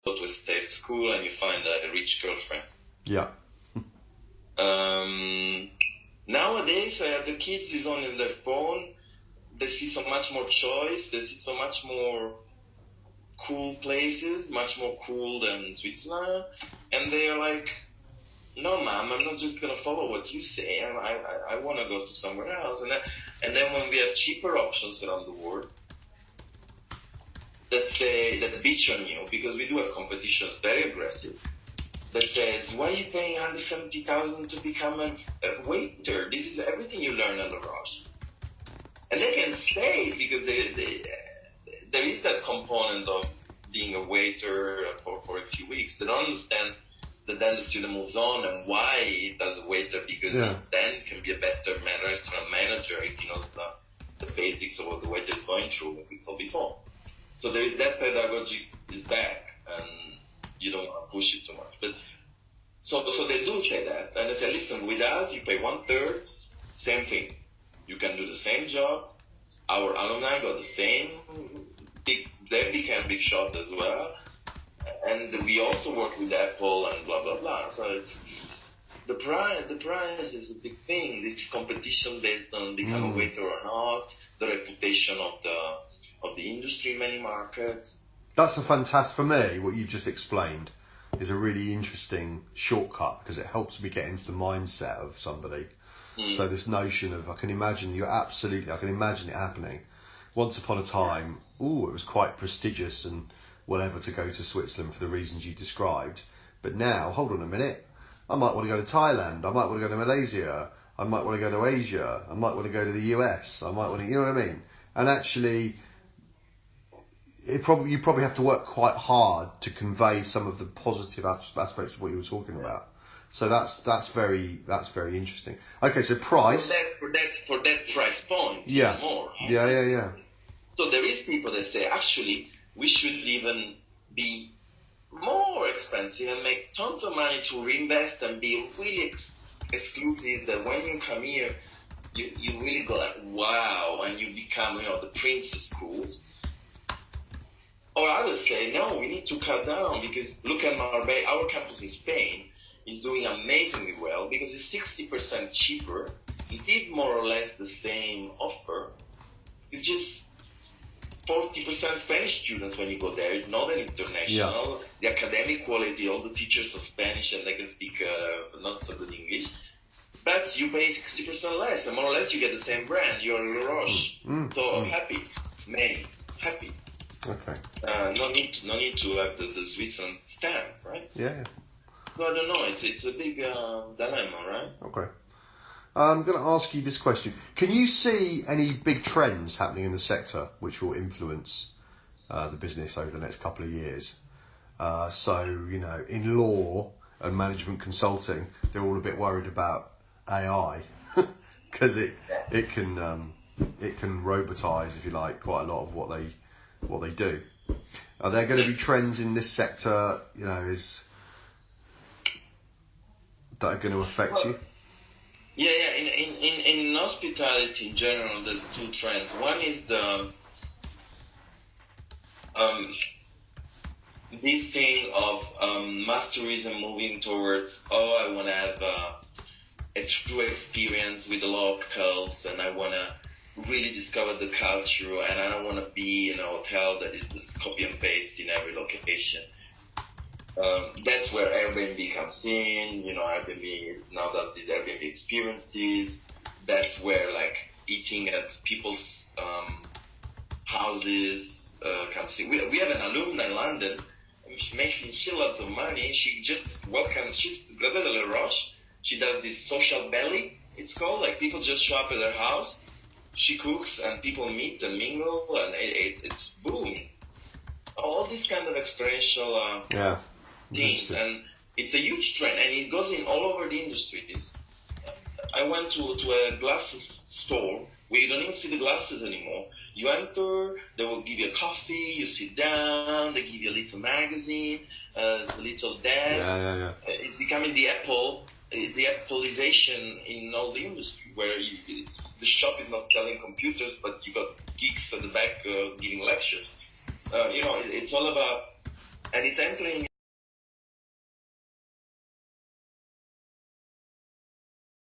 go to a safe school and you find a rich girlfriend. Yeah. Nowadays, the kids is on their phone. They see so much more choice. They see so much more cool places, much more cool than Switzerland. And they're like, no, mom, I'm not just going to follow what you say. I want to go to somewhere else. And then when we have cheaper options around the world, that say, that bitch on you, because we do have competitions very aggressive, that says, why are you paying 170,000 to become a waiter? This is everything you learn on the rush. And they can stay because there is that component of being a waiter for a few weeks. They don't understand that then the student moves on and why it does a waiter, because he then can be a better restaurant manager if he knows the basics of what the waiter is going through before. So there is that pedagogy is back, and you don't want to push it too much. But so they do say that, and they say, listen, with us you pay 1/3, same thing. You can do the same job. Our alumni got the same. They became big shot as well, and we also work with Apple and blah blah blah. So it's the price is a big thing. This competition based on become a waiter or not, the reputation of the industry in many markets. That's a fantastic, for me, what you've just explained is a really interesting shortcut, because it helps me get into the mindset of somebody. So this notion of, I can imagine it happening. Once upon a time, it was quite prestigious and whatever to go to Switzerland for the reasons you described. But now, hold on a minute, I might want to go to Thailand, I might want to go to Malaysia, I might want to go to Asia, I might want to go to the US, I might want to, you know what I mean? And actually, you probably have to work quite hard to convey some of the positive aspects of what you were talking about. So that's very interesting. Okay, so price. For that price point, yeah, more. Yeah. So there is people that say, actually, we should even be more expensive and make tons of money to reinvest and be really exclusive. That when you come here, you really go like, wow, and you become, the princess schools. Or others say, no, we need to cut down, because look at Marbella, our campus in Spain is doing amazingly well because it's 60% cheaper. It is more or less the same offer. It's just 40% Spanish students when you go there. It's not an international. The academic quality, all the teachers are Spanish and they can speak not so good English. But you pay 60% less, and more or less you get the same brand. You're La Roche. Happy. Many. Happy. Okay. No need to have the Switzerland stamp, right? Yeah. So I don't know. It's a big dilemma, right? Okay. I'm going to ask you this question. Can you see any big trends happening in the sector which will influence the business over the next couple of years? So, in law and management consulting, they're all a bit worried about AI because it can robotize, if you like, quite a lot of what they do. Are there going to be trends in this sector, that are going to affect you? Yeah. In hospitality in general, there's two trends. One is the this thing of mass tourism moving towards, I want to have a true experience with the locals, and I want to really discover the culture, and I don't want to be in a hotel that is just copy and paste in every location. That's where Airbnb comes in. Airbnb now does these Airbnb experiences. That's where eating at people's houses comes in. We have an alumna in London. She's making lots of money. She just welcomes. She's got a little rush. She does this social belly. It's called, people just show up at her house. She cooks and people meet and mingle, and it's booming. All these kind of experiential things, and it's a huge trend, and it goes in all over the industries. I went to a glasses store where you don't even see the glasses anymore. You enter, they will give you a coffee, you sit down, they give you a little magazine, a little desk. Yeah. It's becoming the Appleization in all the industry, where the shop is not selling computers, but you got geeks at the back giving lectures. It's all about and it's entering